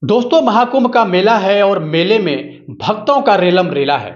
दोस्तों, महाकुंभ का मेला है और मेले में भक्तों का रेलम रेला है।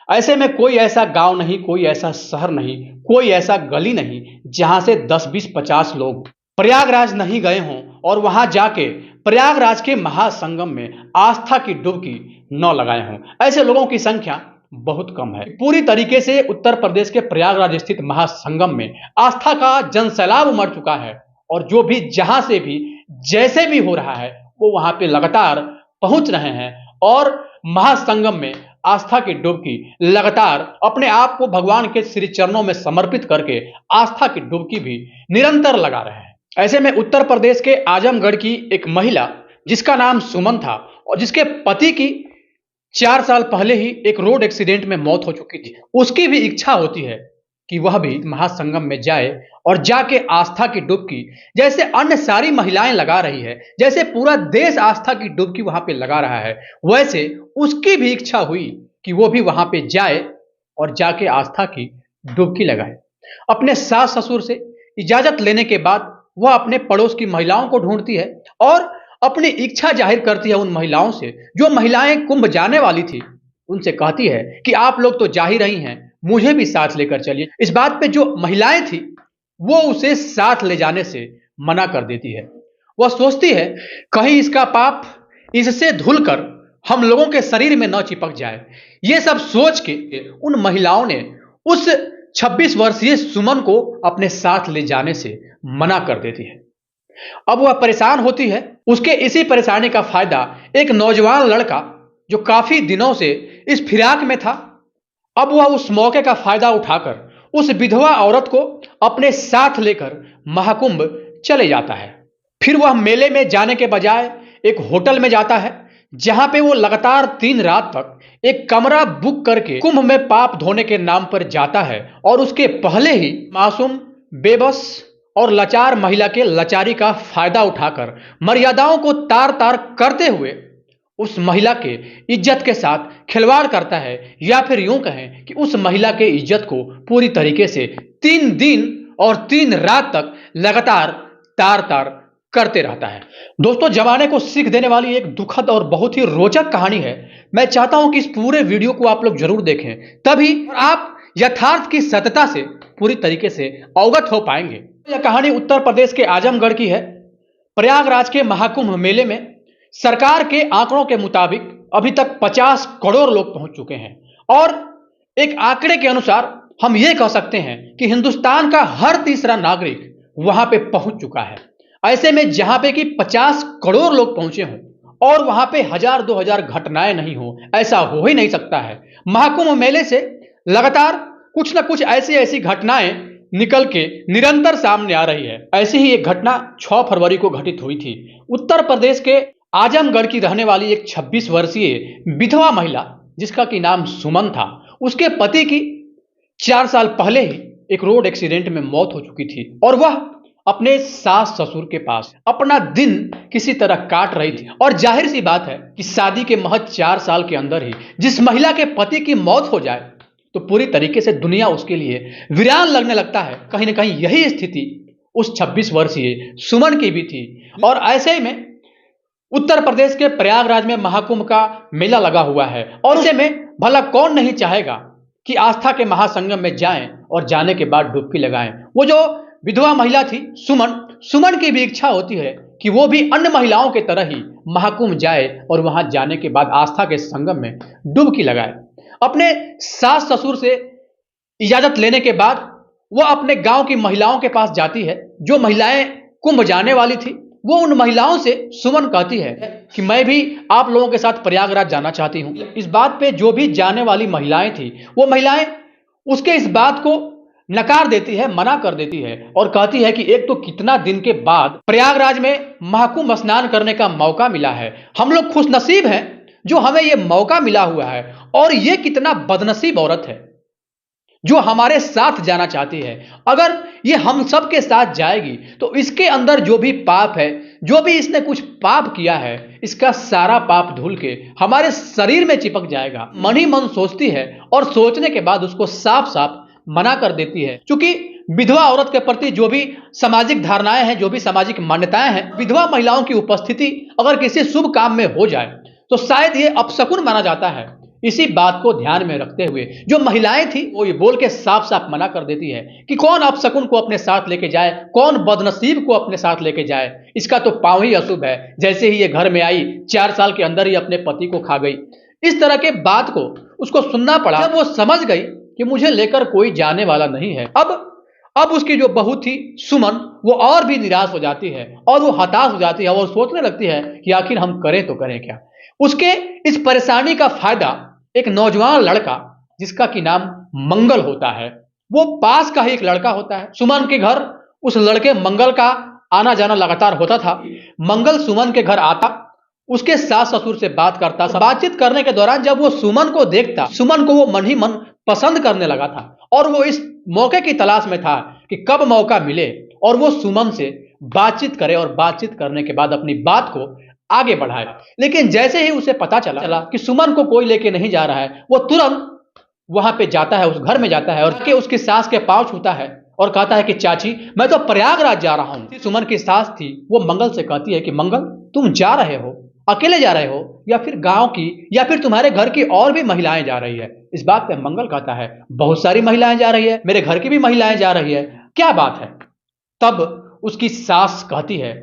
ऐसे में कोई ऐसा गांव नहीं, कोई ऐसा शहर नहीं, कोई ऐसा गली नहीं जहां से 10 20 50 लोग प्रयागराज नहीं गए हों और वहां जाके प्रयागराज के महासंगम में आस्था की डुबकी न लगाए हों। ऐसे लोगों की संख्या बहुत कम है। पूरी तरीके से उत्तर प्रदेश के प्रयागराज स्थित महासंगम में आस्था का जनसैलाब उमड़ चुका है और जो भी जहां से भी जैसे भी हो रहा है वो वहां पे लगातार पहुंच रहे हैं और महासंगम में आस्था की डुबकी लगातार अपने आप को भगवान के श्री चरणों में समर्पित करके आस्था की डुबकी भी निरंतर लगा रहे हैं। ऐसे में उत्तर प्रदेश के आजमगढ़ की एक महिला जिसका नाम सुमन था और जिसके पति की 4 साल पहले ही एक रोड एक्सीडेंट में मौत हो चुकी थी, उसकी भी इच्छा होती है कि वह भी महासंगम में जाए और जाके आस्था की डुबकी जैसे अन्य सारी महिलाएं लगा रही है, जैसे पूरा देश आस्था की डुबकी वहां पे लगा रहा है, वैसे उसकी भी इच्छा हुई कि वो भी वहां पे जाए और जाके आस्था की डुबकी लगाए। अपने सास ससुर से इजाजत लेने के बाद वह अपने पड़ोस की महिलाओं को ढूंढती है और अपनी इच्छा जाहिर करती है उन महिलाओं से। जो महिलाएं कुंभ जाने वाली थी उनसे कहती है कि आप लोग तो जा ही रही हैं, मुझे भी साथ लेकर चलिए। इस बात पे जो महिलाएं थी वो उसे साथ ले जाने से मना कर देती है। वह सोचती है कहीं इसका पाप इससे धुलकर हम लोगों के शरीर में न चिपक जाए। ये सब सोच के उन महिलाओं ने उस 26 वर्षीय सुमन को अपने साथ ले जाने से मना कर देती है। अब वह परेशान होती है। उसके इसी परेशानी का फायदा एक नौजवान लड़का जो काफी दिनों से इस फिराक में था, अब वह उस मौके का फायदा उठाकर उस विधवा औरत को अपने साथ लेकर महाकुंभ चले जाता है। फिर वह मेले में जाने के बजाय एक होटल में जाता है जहां पे वो लगातार 3 रात तक एक कमरा बुक करके कुंभ में पाप धोने के नाम पर जाता है और उसके पहले ही मासूम, बेबस और लाचार महिला के लाचारी का फायदा उठाकर मर्यादाओं को तार तार करते हुए उस महिला के इज्जत के साथ खिलवाड़ करता है, या फिर यूं कहें कि उस महिला के इज्जत को पूरी तरीके से 3 दिन और 3 रात तक लगातार तार तार करते रहता है। दोस्तों, जमाने को सीख देने वाली एक दुखद और बहुत ही रोचक कहानी है। मैं चाहता हूं कि इस पूरे वीडियो को आप लोग जरूर देखें, तभी आप यथार्थ की सत्यता से पूरी तरीके से अवगत हो पाएंगे। यह कहानी उत्तर प्रदेश के आजमगढ़ की है। प्रयागराज के महाकुंभ मेले में सरकार के आंकड़ों के मुताबिक अभी तक 50 करोड़ लोग पहुंच चुके हैं और एक आंकड़े के अनुसार हम यह कह सकते हैं कि हिंदुस्तान का हर तीसरा नागरिक वहां पे पहुंच चुका है। ऐसे में जहां पे कि 50 करोड़ लोग पहुंचे हों और वहां पे 1000-2000 घटनाएं नहीं हो, ऐसा हो ही नहीं सकता है। महाकुंभ मेले से लगातार कुछ ना कुछ ऐसी घटनाएं निकल के निरंतर सामने आ रही है। ऐसी ही एक घटना 6 फरवरी को घटित हुई थी। उत्तर प्रदेश के आजमगढ़ की रहने वाली एक 26 वर्षीय विधवा महिला जिसका कि नाम सुमन था, उसके पति की 4 साल पहले ही एक रोड एक्सीडेंट में मौत हो चुकी थी और वह अपने सास ससुर के पास अपना दिन किसी तरह काट रही थी। और जाहिर सी बात है कि शादी के महज 4 साल के अंदर ही जिस महिला के पति की मौत हो जाए तो पूरी तरीके से दुनिया उसके लिए वीरान लगने लगता है। कहीं ना कहीं यही स्थिति उस 26 वर्षीय सुमन की भी थी। और ऐसे में उत्तर प्रदेश के प्रयागराज में महाकुंभ का मेला लगा हुआ है और ऐसे में भला कौन नहीं चाहेगा कि आस्था के महासंगम में जाएं और जाने के बाद डुबकी लगाएं। वो जो विधवा महिला थी सुमन की भी इच्छा होती है कि वो भी अन्य महिलाओं के तरह ही महाकुंभ जाए और वहां जाने के बाद आस्था के संगम में डुबकी लगाए। अपने सास ससुर से इजाजत लेने के बाद वह अपने गांव की महिलाओं के पास जाती है। जो महिलाएं कुंभ जाने वाली थी वो उन महिलाओं से सुमन कहती है कि मैं भी आप लोगों के साथ प्रयागराज जाना चाहती हूं। इस बात पे जो भी जाने वाली महिलाएं थी वो महिलाएं उसके इस बात को नकार देती है, मना कर देती है और कहती है कि एक तो कितना दिन के बाद प्रयागराज में महाकुंभ स्नान करने का मौका मिला है, हम लोग खुशनसीब हैं जो हमें यह मौका मिला हुआ है, और यह कितना बदनसीब औरत है जो हमारे साथ जाना चाहती है। अगर ये हम सब के साथ जाएगी तो इसके अंदर जो भी पाप है, जो भी इसने कुछ पाप किया है, इसका सारा पाप धुल के हमारे शरीर में चिपक जाएगा। मन ही मन सोचती है और सोचने के बाद उसको साफ साफ मना कर देती है। क्योंकि विधवा औरत के प्रति जो भी सामाजिक धारणाएं हैं, जो भी सामाजिक मान्यताएं हैं, विधवा महिलाओं की उपस्थिति अगर किसी शुभ काम में हो जाए तो शायद ये अपशकुन माना जाता है। इसी बात को ध्यान में रखते हुए जो महिलाएं थी वो ये बोल के साफ साफ मना कर देती है कि कौन अपशकुन को अपने साथ लेके जाए, कौन बदनसीब को अपने साथ लेके जाए, इसका तो पांव ही अशुभ है। जैसे ही ये घर में आई 4 साल के अंदर ही अपने पति को खा गई। इस तरह के बात को उसको सुनना पड़ा। जब वो समझ गई कि मुझे लेकर कोई जाने वाला नहीं है, अब उसकी जो बहू थी सुमन, वो और भी निराश हो जाती है और वो हताश हो जाती है और सोचने लगती है कि आखिर हम करें तो करें क्या। उसके इस परेशानी का फायदा एक नौजवान लड़का जिसका कि नाम मंगल होता है, वो पास का ही एक लड़का होता है। सुमन के घर उस लड़के मंगल का आना जाना लगातार होता था। मंगल सुमन के घर आता, उसके सास ससुर से बात करता। बातचीत करने के दौरान जब वो सुमन को देखता, सुमन को वो मन ही मन पसंद करने लगा था और वो इस मौके की तलाश में था कि कब मौका मिले और वो सुमन से बातचीत करे और बातचीत करने के बाद अपनी बात को आगे बढ़ाए। लेकिन जैसे ही उसे पता चला कि सुमन को कोई लेके नहीं जा रहा है, वो तुरंत वहां पे जाता है, उस घर में जाता है और के उसकी सास के पांव छूता है और कहता है कि चाची मैं तो प्रयागराज जा रहा हूं। सुमन की सास थी, वो मंगल से कहती है कि मंगल तुम जा रहे हो, अकेले जा रहे हो या फिर गांव की या फिर तुम्हारे घर की और भी महिलाएं जा रही है? इस बात पे मंगल कहता है बहुत सारी महिलाएं जा रही है, मेरे घर की भी महिलाएं जा रही है, क्या बात है? तब उसकी सास कहती है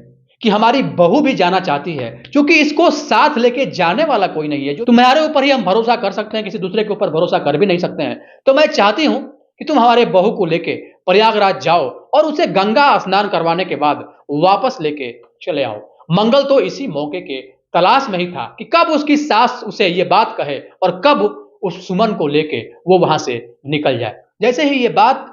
कि हमारी बहू भी जाना चाहती है, क्योंकि इसको साथ लेके जाने वाला कोई नहीं है। जो तुम्हारे ऊपर ही हम भरोसा कर सकते हैं, किसी दूसरे के ऊपर भरोसा कर भी नहीं सकते हैं। तो मैं चाहती हूं कि तुम हमारे बहू को लेके प्रयागराज जाओ और उसे गंगा स्नान करवाने के बाद वापस लेके चले आओ। मंगल तो इसी मौके के तलाश में ही था कि कब उसकी सास उसे ये बात कहे और कब उस सुमन को लेके वो वहां से निकल जाए। जैसे ही ये बात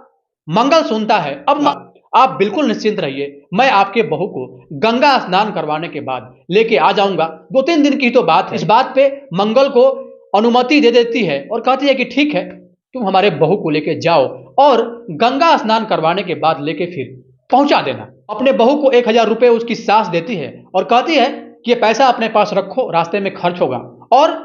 मंगल सुनता है, अब आप बिल्कुल निश्चिंत रहिए, मैं आपके बहू को गंगा स्नान करवाने के बाद लेके आ जाऊंगा। 2-3 दिन की तो बात है। इस बात पे मंगल को अनुमति दे देती है और कहती है कि ठीक है, तुम हमारे बहू को लेके जाओ और गंगा स्नान करवाने के बाद लेके फिर पहुंचा देना। अपने बहू को 1000 रुपए उसकी सास देती है और कहती है कि ये पैसा अपने पास रखो, रास्ते में खर्च होगा और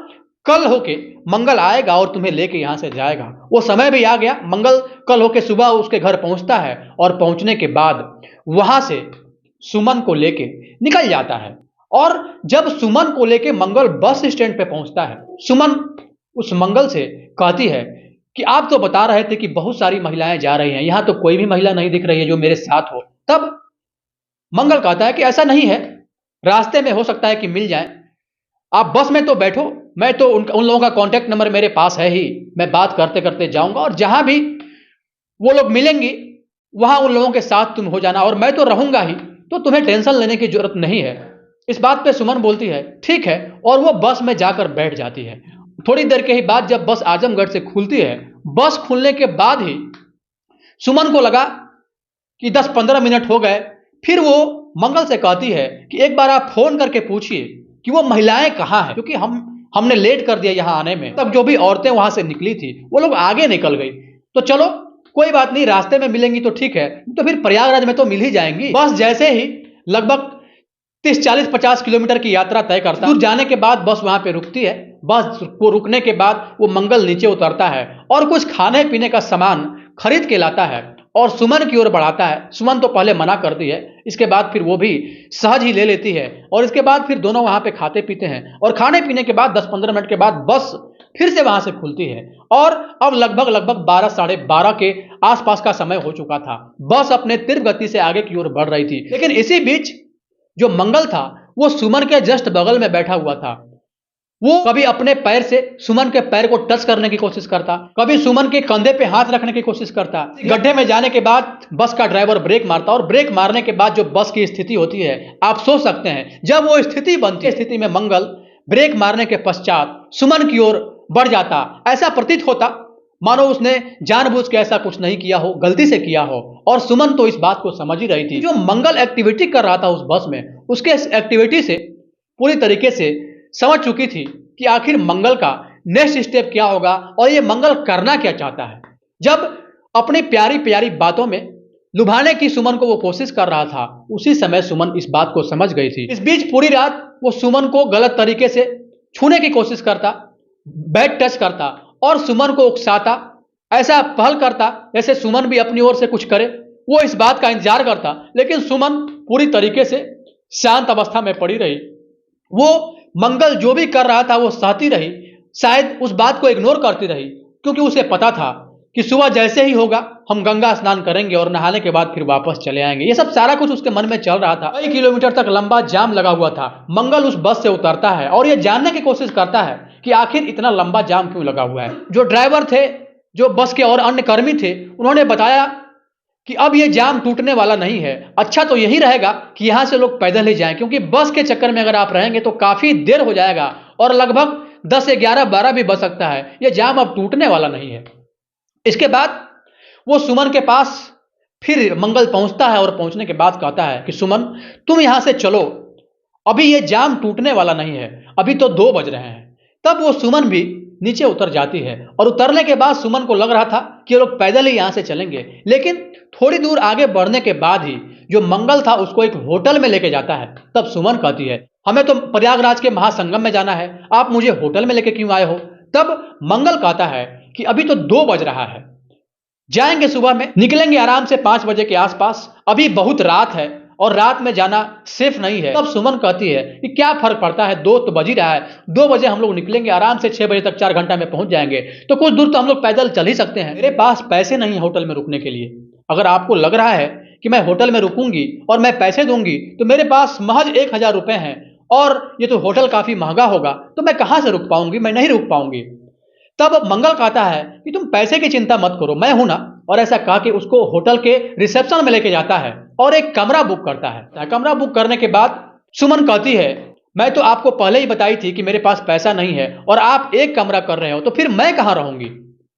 कल होके मंगल आएगा और तुम्हें लेके यहां से जाएगा। वो समय भी आ गया। मंगल कल होके सुबह उसके घर पहुंचता है और पहुंचने के बाद वहां से सुमन को लेके निकल जाता है। और जब सुमन को लेके मंगल बस स्टैंड पे पहुंचता है, सुमन उस मंगल से कहती है कि आप तो बता रहे थे कि बहुत सारी महिलाएं जा रही हैं, यहां तो कोई भी महिला नहीं दिख रही है जो मेरे साथ हो। तब मंगल कहता है कि ऐसा नहीं है, रास्ते में हो सकता है कि मिल जाए, आप बस में तो बैठो, मैं तो उन लोगों का कांटेक्ट नंबर मेरे पास है ही, मैं बात करते करते जाऊंगा और जहां भी वो लोग मिलेंगी वहां उन लोगों के साथ तुम हो जाना और मैं तो रहूंगा ही, तो तुम्हें टेंशन लेने की जरूरत नहीं है। इस बात पे सुमन बोलती है ठीक है और वो बस में जाकर बैठ जाती है। थोड़ी देर के ही बाद जब बस आजमगढ़ से खुलती है, बस खुलने के बाद ही सुमन को लगा कि 10-15 मिनट हो गए। फिर वो मंगल से कहती है कि एक बार आप फोन करके पूछिए कि वो महिलाएं कहाँ हैं, क्योंकि हमने लेट कर दिया यहाँ आने में। तब जो भी औरतें वहां से निकली थी वो लोग आगे निकल गई। तो चलो कोई बात नहीं, रास्ते में मिलेंगी तो ठीक है, तो फिर प्रयागराज में तो मिल ही जाएंगी। बस जैसे ही लगभग 30-40-50 किलोमीटर की यात्रा तय करता, दूर जाने के बाद बस वहां पे रुकती है। बस को रुकने के बाद वो मंगल नीचे उतरता है और कुछ खाने पीने का सामान खरीद के लाता है और सुमन की ओर बढ़ाता है। सुमन तो पहले मना करती है, इसके बाद फिर वो भी सहज ही ले लेती है और इसके बाद फिर दोनों वहां पे खाते पीते हैं और खाने पीने के बाद 10-15 मिनट के बाद बस फिर से वहां से खुलती है और अब लगभग 12-12:30 के आसपास का समय हो चुका था। बस अपने तीव्र गति से आगे की ओर बढ़ रही थी, लेकिन इसी बीच जो मंगल था वो सुमन के जस्ट बगल में बैठा हुआ था। वो कभी अपने पैर से सुमन के पैर को टच करने की कोशिश करता, कभी सुमन के कंधे पे हाथ रखने की कोशिश करता। गड्ढे में जाने के बाद बस का ड्राइवर ब्रेक मारता और ब्रेक मारने के बाद जो बस की स्थिति होती है आप सोच सकते हैं। जब वो स्थिति बनती है, स्थिति में मंगल ब्रेक मारने के पश्चात सुमन की ओर बढ़ जाता। ऐसा प्रतीत होता मानो उसने जानबूझ के ऐसा कुछ नहीं किया हो, गलती से किया हो। और सुमन तो इस बात को समझ ही रही थी। जो मंगल एक्टिविटी कर रहा था उस बस में, उसके एक्टिविटी से पूरी तरीके से समझ चुकी थी कि आखिर मंगल का नेक्स्ट स्टेप क्या होगा और ये मंगल करना क्या चाहता है। जब अपनी प्यारी प्यारी बातों में लुभाने की सुमन को वो कोशिश कर रहा था, उसी समय सुमन इस बात को समझ गई थी। इस बीच पूरी रात वो सुमन को गलत तरीके से छूने की कोशिश करता, बैड टच करता और सुमन को उकसाता ऐसा पहल करता जैसे सुमन भी अपनी ओर से कुछ करे। वो इस बात का इंतजार करता, लेकिन सुमन पूरी तरीके से शांत अवस्था में पड़ी रही। वो मंगल जो भी कर रहा था वो सहती रही, शायद उस बात को इग्नोर करती रही, क्योंकि उसे पता था कि सुबह जैसे ही होगा हम गंगा स्नान करेंगे और नहाने के बाद फिर वापस चले आएंगे। ये सब सारा कुछ उसके मन में चल रहा था। कई किलोमीटर तक लंबा जाम लगा हुआ था। मंगल उस बस से उतरता है और ये जानने की कोशिश करता है कि आखिर इतना लंबा जाम क्यों लगा हुआ है। जो ड्राइवर थे, जो बस के और अन्य कर्मी थे, उन्होंने बताया कि अब ये जाम टूटने वाला नहीं है। अच्छा तो यही रहेगा कि यहां से लोग पैदल ही जाएं, क्योंकि बस के चक्कर में अगर आप रहेंगे तो काफी देर हो जाएगा और लगभग 10 11 12 भी बज सकता है। यह जाम अब टूटने वाला नहीं है। इसके बाद वो सुमन के पास फिर मंगल पहुंचता है और पहुंचने के बाद कहता है कि सुमन, तुम यहां से चलो, अभी ये जाम टूटने वाला नहीं है, अभी तो 2 बज रहे हैं। तब वो सुमन भी नीचे उतर जाती है और उतरने के बाद सुमन को लग रहा था कि ये लोग पैदल ही यहां से चलेंगे, लेकिन थोड़ी दूर आगे बढ़ने के बाद ही जो मंगल था उसको एक होटल में लेके जाता है। तब सुमन कहती है, हमें तो प्रयागराज के महासंगम में जाना है, आप मुझे होटल में लेके क्यों आए हो? तब मंगल कहता है कि अभी तो 2 बज रहा है, जाएंगे सुबह में, निकलेंगे आराम से 5 बजे के आसपास, अभी बहुत रात है और रात में जाना सेफ नहीं है। तब सुमन कहती है कि क्या फर्क पड़ता है, 2 तो बज ही रहा है, 2 बजे हम लोग निकलेंगे, आराम से 6 बजे तक 4 घंटा में पहुंच जाएंगे, तो कुछ दूर तो हम लोग पैदल चल ही सकते हैं। मेरे पास पैसे नहीं है होटल में रुकने के लिए। अगर आपको लग रहा है कि मैं होटल में रुकूंगी और मैं पैसे दूंगी तो मेरे पास महज 1000 रुपए हैं और ये तो होटल काफी महंगा होगा, तो मैं कहां से रुक पाऊंगी, मैं नहीं रुक पाऊंगी। तब मंगल कहता है कि तुम पैसे की चिंता मत करो, मैं हूं ना। और ऐसा कहा कि उसको होटल के रिसेप्शन में लेके जाता है और एक कमरा बुक करता है। कमरा बुक करने के बाद सुमन कहती है, मैं तो आपको पहले ही बताई थी कि मेरे पास पैसा नहीं है और आप एक कमरा कर रहे हो, तो फिर मैं कहां रहूंगी।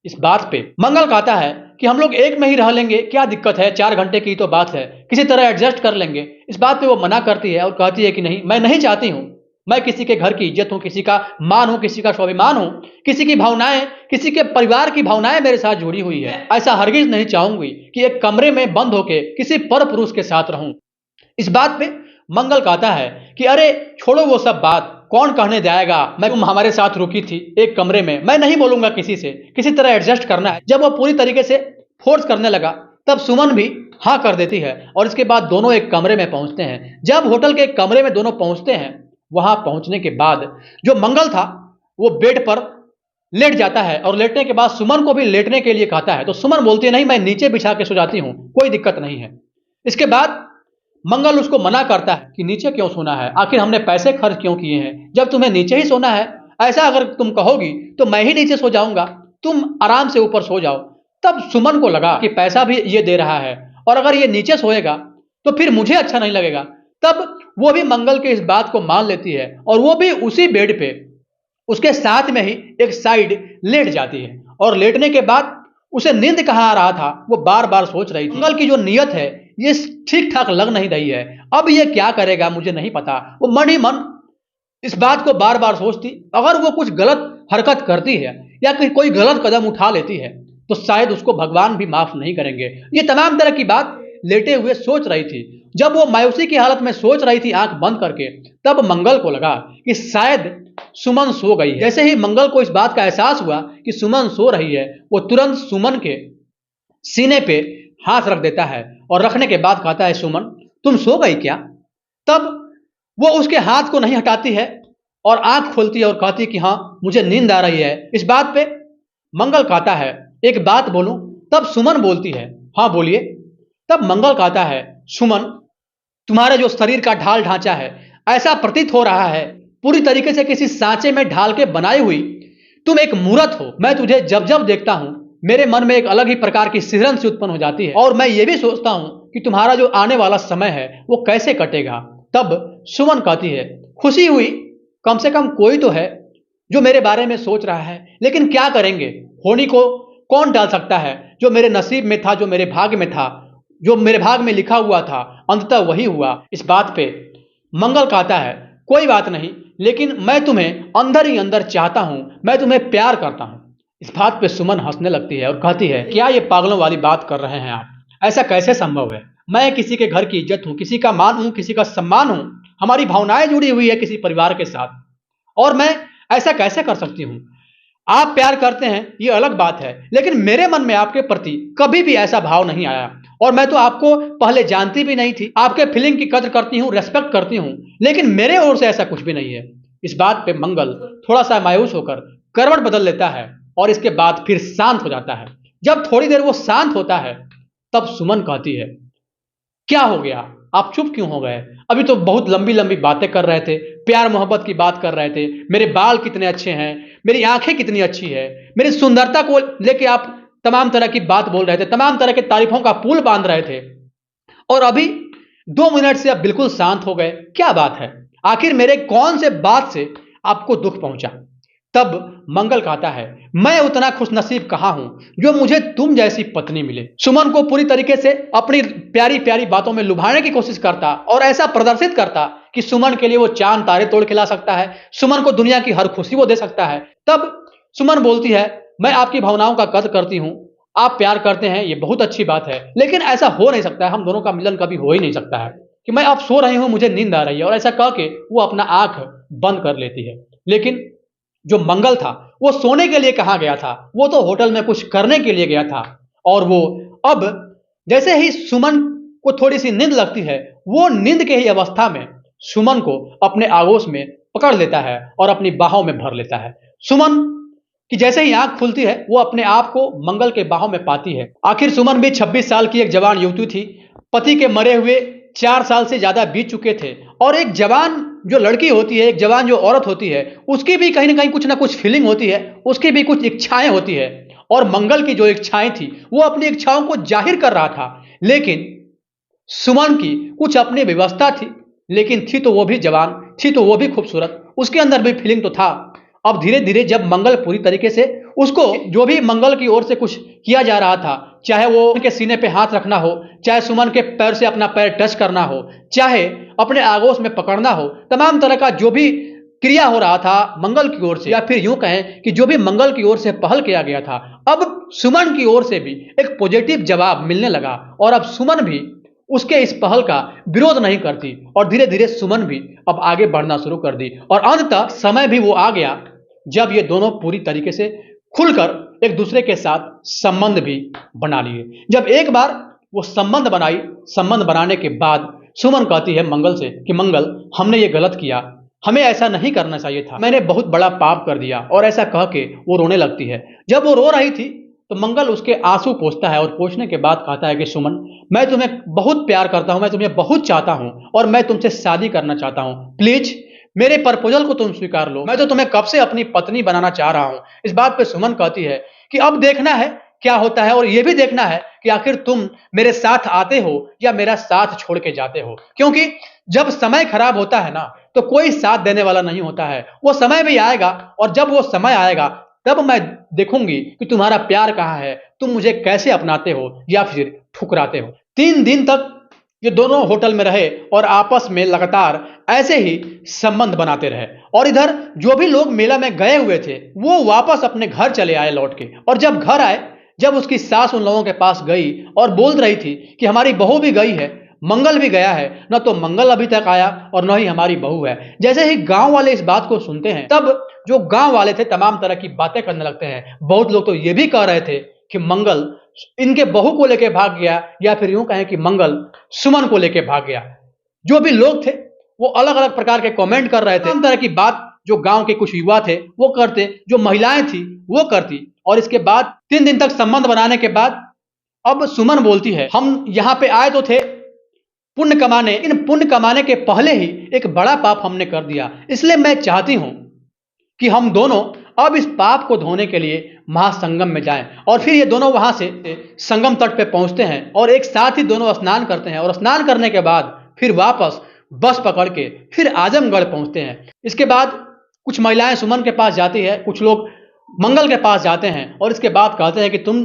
इस बात पे मंगल कहता है कि हम लोग एक में ही रह लेंगे, क्या दिक्कत है, 4 घंटे की तो बात है, किसी तरह एडजस्ट कर लेंगे। इस बात पे वो मना करती है और कहती है कि नहीं, मैं नहीं चाहती हूं, मैं किसी के घर की इज्जत हूं, किसी का मान हूं, किसी का स्वाभिमान हूं, किसी की भावनाएं, किसी के परिवार की भावनाएं मेरे साथ जुड़ी हुई है। ऐसा हरगिज नहीं चाहूंगी कि एक कमरे में बंद होके किसी पर पुरुष के साथ रहूं। इस बात पे मंगल कहता है कि अरे छोड़ो वो सब बात, कौन कहने जाएगा, मैं तुम हमारे साथ रुकी थी एक कमरे में, मैं नहीं बोलूंगा किसी से, किसी तरह एडजस्ट करना है। जब वो पूरी तरीके से फोर्स करने लगा तब सुमन भी हाँ कर देती है और इसके बाद दोनों एक कमरे में पहुंचते हैं। जब होटल के कमरे में दोनों पहुंचते हैं, वहां पहुंचने के बाद जो मंगल था वो बेड पर लेट जाता है और लेटने के बाद सुमन को भी लेटने के लिए कहता है, तो सुमन बोलती है, नहीं मैं नीचे बिछा के सो जाती हूं, कोई दिक्कत नहीं है। इसके बाद मंगल उसको मना करता है कि नीचे क्यों सोना है, आखिर हमने पैसे खर्च क्यों किए हैं, जब तुम्हें नीचे ही सोना है, ऐसा अगर तुम कहोगी तो मैं ही नीचे सो जाऊंगा, तुम आराम से ऊपर सो जाओ। तब सुमन को लगा कि पैसा भी ये दे रहा है और अगर ये नीचे सोएगा तो फिर मुझे अच्छा नहीं लगेगा। तब वो भी मंगल के इस बात को मान लेती है और वो भी उसी बेड पे उसके साथ में ही एक साइड लेट जाती है और लेटने के बाद उसे नींद कहाँ आ रहा था वो बार बार सोच रही थी। मंगल की जो नीयत है ये ठीक ठाक लग नहीं रही है, अब ये क्या करेगा मुझे नहीं पता। वो मन ही मन इस बात को बार बार सोचती, अगर वो कुछ गलत हरकत करती है या फिर कोई गलत कदम उठा लेती है तो शायद उसको भगवान भी माफ नहीं करेंगे। ये तमाम तरह की बात लेटे हुए सोच रही थी। जब वो मायूसी की हालत में सोच रही थी आंख बंद करके, तब मंगल को लगा कि शायद सुमन सो गई है। जैसे ही मंगल को इस बात का एहसास हुआ कि सुमन सो रही है, वो तुरंत सुमन के सीने पे हाथ रख देता है और रखने के बाद कहता है, सुमन तुम सो गई क्या? तब वो उसके हाथ को नहीं हटाती है और आंख खोलती है और कहती है कि हाँ मुझे नींद आ रही है। इस बात पे मंगल कहता है, एक बात बोलूं? तब सुमन बोलती है, हाँ बोलिए। तब मंगल कहता है, सुमन तुम्हारे जो शरीर का ढाल ढांचा है ऐसा प्रतीत हो रहा है पूरी तरीके से किसी सांचे में ढाल के बनाई हुई तुम एक मूर्त हो। मैं तुझे जब जब देखता हूं मेरे मन में एक अलग ही प्रकार की सिहरन सी उत्पन्न हो जाती है और मैं ये भी सोचता हूं कि तुम्हारा जो आने वाला समय है वो कैसे कटेगा। तब सुमन कहती है, खुशी हुई, कम से कम कोई तो है जो मेरे बारे में सोच रहा है, लेकिन क्या करेंगे, होनी को कौन डाल सकता है, जो मेरे नसीब में था, जो मेरे भाग्य में था, जो मेरे भाग में लिखा हुआ था अंततः वही हुआ। इस बात पे मंगल कहता है, कोई बात नहीं, लेकिन मैं तुम्हें अंदर ही अंदर चाहता हूं, मैं तुम्हें प्यार करता हूं। इस बात पे सुमन हंसने लगती है और कहती है, क्या ये पागलों वाली बात कर रहे हैं आप, ऐसा कैसे संभव है? मैं किसी के घर की इज्जत हूं, किसी का मान हूं, किसी का सम्मान हूं, हमारी भावनाएं जुड़ी हुई है किसी परिवार के साथ, और मैं ऐसा कैसे कर सकती हूं? आप प्यार करते हैं ये अलग बात है, लेकिन मेरे मन में आपके प्रति कभी भी ऐसा भाव नहीं आया। और मैं तो आपको पहले जानती भी नहीं थी। आपके फीलिंग की कदर करती हूँ, रेस्पेक्ट करती हूँ, लेकिन मेरे ओर से ऐसा कुछ भी नहीं है। इस बात पे मंगल थोड़ा सा मायूस होकर करवट बदल लेता है और इसके बाद फिर शांत हो जाता है। जब थोड़ी देर वो शांत होता है तब सुमन कहती है, क्या हो गया, आप चुप क्यों हो गए? अभी तो बहुत लंबी लंबी बातें कर रहे थे, प्यार मोहब्बत की बात कर रहे थे, मेरे बाल कितने अच्छे हैं, मेरी आंखें कितनी अच्छी है, मेरी सुंदरता को लेके आप तमाम तरह की बात बोल रहे थे, तमाम तरह के तारीफों का पुल बांध रहे थे, और अभी 2 मिनट से आप बिल्कुल शांत हो गए। क्या बात है? आखिर मेरे कौन से बात से आपको दुख पहुंचा? तब मंगल कहता है, मैं उतना खुशनसीब कहां हूं जो मुझे तुम जैसी पत्नी मिले। सुमन को पूरी तरीके से अपनी प्यारी प्यारी बातों में लुभाने की कोशिश करता और ऐसा प्रदर्शित करता कि सुमन के लिए वो चांद तारे तोड़ के ला सकता है, सुमन को दुनिया की हर खुशी वो दे सकता है। तब सुमन बोलती है, मैं आपकी भावनाओं का कदर करती हूं, आप प्यार करते हैं, ये बहुत अच्छी बात है, लेकिन ऐसा हो नहीं सकता है, हम दोनों का मिलन कभी हो ही नहीं सकता है कि मैं अब सो रही हूं, मुझे नींद आ रही है। और ऐसा कह के वो अपना आंख बंद कर लेती है। लेकिन जो मंगल था वो सोने के लिए कहाँ गया था? वो तो होटल में कुछ करने के लिए गया था। और वो अब जैसे ही सुमन को थोड़ी सी नींद लगती है, वो नींद के ही अवस्था में सुमन को अपने आगोश में पकड़ लेता है और अपनी बाहों में भर लेता है। सुमन कि जैसे ही आंख खुलती है वो अपने आप को मंगल के बाहों में पाती है। आखिर सुमन भी 26 साल की एक जवान युवती थी। पति के मरे हुए 4 साल से ज्यादा बीत चुके थे और एक जवान जो लड़की होती है, एक जवान जो औरत होती है, उसकी भी कहीं ना कहीं कुछ ना कुछ फीलिंग होती है, उसकी भी कुछ इच्छाएं होती है। और मंगल की जो इच्छाएं थी वो अपनी इच्छाओं को जाहिर कर रहा था, लेकिन सुमन की कुछ अपनी व्यवस्था थी, लेकिन थी तो वो भी जवान, थी तो वो भी खूबसूरत, उसके अंदर भी फीलिंग तो था। अब धीरे धीरे जब मंगल पूरी तरीके से उसको जो भी मंगल की ओर से कुछ किया जा रहा था, चाहे वो उनके सीने पे हाथ रखना हो, चाहे सुमन के पैर से अपना पैर टच करना हो, चाहे अपने आगोश में पकड़ना हो, तमाम तरह का जो भी क्रिया हो रहा था मंगल की ओर से, या फिर यूं कहें कि जो भी मंगल की ओर से पहल किया गया था, अब सुमन की ओर से भी एक पॉजिटिव जवाब मिलने लगा। और अब सुमन भी उसके इस पहल का विरोध नहीं करती और धीरे धीरे सुमन भी अब आगे बढ़ना शुरू कर दी। और अंततः समय भी वो आ गया जब ये दोनों पूरी तरीके से खुलकर एक दूसरे के साथ संबंध भी बना लिए। जब एक बार वो संबंध बनाई, संबंध बनाने के बाद सुमन कहती है मंगल से कि मंगल, हमने ये गलत किया, हमें ऐसा नहीं करना चाहिए था, मैंने बहुत बड़ा पाप कर दिया। और ऐसा कह के वो रोने लगती है। जब वो रो रही थी तो मंगल उसके आंसू पोंछता है और पोंछने के बाद कहता है कि सुमन, मैं तुम्हें बहुत प्यार करता हूं, मैं तुम्हें बहुत चाहता हूं और मैं तुमसे शादी करना चाहता हूं। प्लीज मेरे प्रपोजल को तुम स्वीकार लो, मैं तो तुम्हें कब से अपनी पत्नी बनाना चाह रहा हूं। इस बात पे सुमन कहती है कि अब देखना है क्या होता है, और यह भी देखना है कि आखिर तुम मेरे साथ आते हो या मेरा साथ छोड़ के जाते हो। क्योंकि जब समय खराब होता है ना, तो कोई साथ देने वाला नहीं होता है। वो समय भी आएगा और जब वो समय आएगा तब मैं देखूंगी कि तुम्हारा प्यार कहाँ है, तुम मुझे कैसे अपनाते हो या फिर ठुकराते हो। 3 दिन तक ये दोनों होटल में रहे और आपस में लगातार ऐसे ही संबंध बनाते रहे। और इधर जो भी लोग मेला में गए हुए थे वो वापस अपने घर चले आए लौट के। और जब घर आए, जब उसकी सास उन लोगों के पास गई और बोल रही थी कि हमारी बहू भी गई है, मंगल भी गया है, न तो मंगल अभी तक आया और न ही हमारी बहू है। जैसे ही गांव वाले इस बात को सुनते हैं, तब जो गांव वाले थे तमाम तरह की बातें करने लगते हैं। बहुत लोग तो ये भी कह रहे थे कि मंगल इनके बहू को लेकर भाग गया, या फिर यूं कहें कि मंगल सुमन को लेकर भाग गया। जो भी लोग थे वो अलग अलग प्रकार के कमेंट कर रहे थे। तमाम तरह की बात जो गांव के कुछ युवा थे वो करते, जो महिलाएं थी वो करती। और इसके बाद 3 दिन तक संबंध बनाने के बाद अब सुमन बोलती है, हम यहां पे आए तो थे पुण्य कमाने, इन पुण्य कमाने के पहले ही एक बड़ा पाप हमने कर दिया। इसलिए मैं चाहती हूं कि हम दोनों अब इस पाप को धोने के लिए महासंगम में जाएं। और फिर ये दोनों वहां से संगम तट पे पहुंचते हैं और एक साथ ही दोनों स्नान करते हैं। और स्नान करने के बाद फिर वापस बस पकड़ के फिर आजमगढ़ पहुंचते हैं। इसके बाद कुछ महिलाएं सुमन के पास जाती है, कुछ लोग मंगल के पास जाते हैं और इसके बाद कहते हैं कि तुम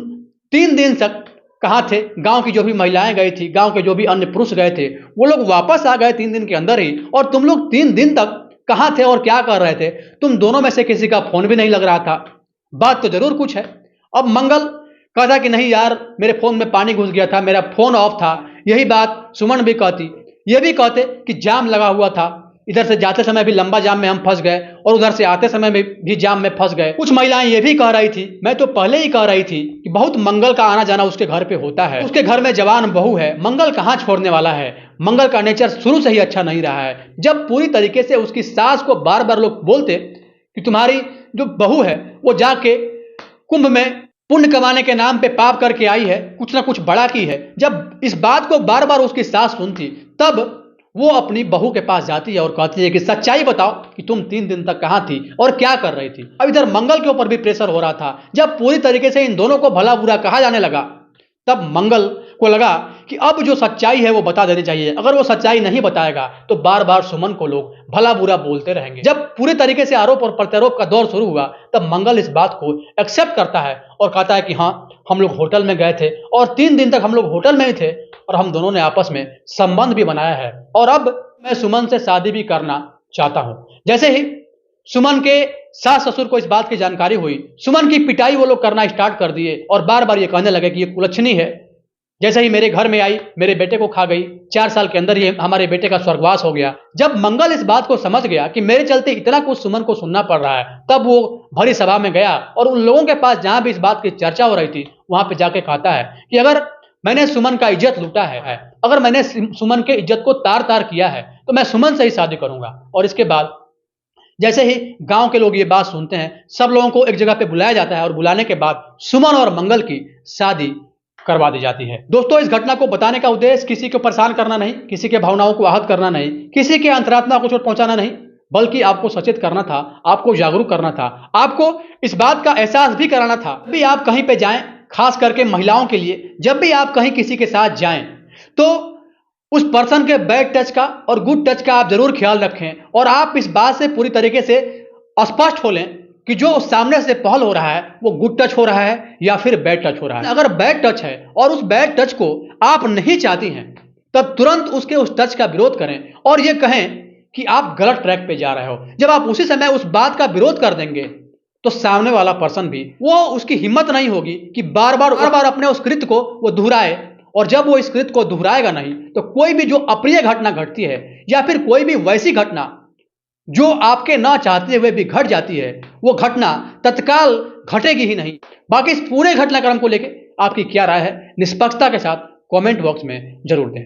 3 दिन तक कहाँ थे? गांव की जो भी महिलाएं गई थी, गांव के जो भी अन्य पुरुष गए थे, वो लोग वापस आ गए 3 दिन के अंदर ही। और तुम लोग 3 दिन तक कहां थे और क्या कर रहे थे? तुम दोनों में से किसी का फोन भी नहीं लग रहा था। बात तो जरूर कुछ है। अब मंगल कहता कि नहीं यार, मेरे फोन में पानी घुस गया था, मेरा फोन ऑफ था। यही बात सुमन भी कहती, ये भी कहते कि जाम लगा हुआ था, इधर से जाते समय भी लंबा जाम में हम फंस गए और उधर से आते समय में भी जाम में फंस गए। कुछ महिलाएं ये भी कह रही थी, मैं तो पहले ही कह रही थी कि बहुत मंगल का आना जाना उसके घर पे होता है, उसके घर में जवान बहू है, मंगल कहाँ छोड़ने वाला है, मंगल का नेचर शुरू से ही अच्छा नहीं रहा है। जब पूरी तरीके से उसकी सास को बार बार लोग बोलते कि तुम्हारी जो बहू है वो जाके कुंभ में पुण्य कमाने के नाम पे पाप करके आई है, कुछ ना कुछ बड़ा की है, जब इस बात को बार बार उसकी सास सुनती तब वो अपनी बहू के पास जाती है और कहती है कि सच्चाई बताओ कि तुम 3 दिन तक कहां थी और क्या कर रही थी। अब इधर मंगल के ऊपर भी प्रेशर हो रहा था। जब पूरी तरीके से इन दोनों को भला बुरा कहा जाने लगा तब मंगल को लगा कि अब जो सच्चाई है वो बता देनी चाहिए। अगर वो सच्चाई नहीं बताएगा तो बार बार सुमन को लोग भला बुरा बोलते रहेंगे। जब पूरे तरीके से आरोप और प्रत्यारोप का दौर शुरू हुआ तब मंगल इस बात को एक्सेप्ट करता है और कहता है कि हाँ, हम लोग होटल में गए थे और 3 दिन तक हम लोग होटल में ही थे और हम दोनों ने आपस में संबंध भी बनाया है और अब मैं सुमन से शादी भी करना चाहता हूं। जैसे ही सुमन के सास ससुर को इस बात की जानकारी हुई, सुमन की पिटाई वो लोग करना स्टार्ट कर दिए और बार बार ये कहने लगे कि ये कुलच्छनी है, जैसे ही मेरे घर में आई मेरे बेटे को खा गई, 4 साल के अंदर ही हमारे बेटे का स्वर्गवास हो गया। जब मंगल इस बात को समझ गया कि मेरे चलते इतना कुछ सुमन को सुनना पड़ रहा है, तब वो भरी सभा में गया और उन लोगों के पास जहां भी इस बात की चर्चा हो रही थी वहां पे जाके कहता है कि अगर मैंने सुमन का इज्जत लूटा है, अगर मैंने सुमन के इज्जत को तार तार किया है तो मैं सुमन से ही शादी करूंगा। और इसके बाद जैसे ही गांव के लोग ये बात सुनते हैं, सब लोगों को एक जगह पे बुलाया जाता है और बुलाने के बाद सुमन और मंगल की शादी करवा दी जाती है। दोस्तों, इस घटना को बताने का उद्देश्य किसी को परेशान करना नहीं, किसी के भावनाओं को आहत करना नहीं, किसी के अंतरात्मा को चोट पहुंचाना नहीं, बल्कि आपको सचेत करना था, आपको जागरूक करना था, आपको इस बात का एहसास भी कराना था। भी आप कहीं पे जाएं, खास करके महिलाओं के लिए, जब भी आप कहीं किसी के साथ जाएं तो उस पर्सन के बैड टच का और गुड टच का आप जरूर ख्याल रखें और आप इस बात से पूरी तरीके से स्पष्ट हो लें कि जो सामने से पहल हो रहा है वो गुड टच हो रहा है या फिर बैड टच हो रहा है। अगर बैड टच है और उस बैड टच को आप नहीं चाहती हैं तब तुरंत उसके उस टच का विरोध करें और ये कहें कि आप गलत ट्रैक पे जा रहे हो। जब आप उसी समय उस बात का विरोध कर देंगे तो सामने वाला पर्सन भी, वो उसकी हिम्मत नहीं होगी कि बार बार अपने उस कृत्य को वो दोहराए, और जब वो इस कृत्य को दोहराएगा नहीं तो कोई भी जो अप्रिय घटना घटती है या फिर कोई भी वैसी घटना जो आपके ना चाहते हुए भी घट जाती है, वो घटना तत्काल घटेगी ही नहीं। बाकी इस पूरे घटनाक्रम को लेकर आपकी क्या राय है, निष्पक्षता के साथ कमेंट बॉक्स में जरूर दें।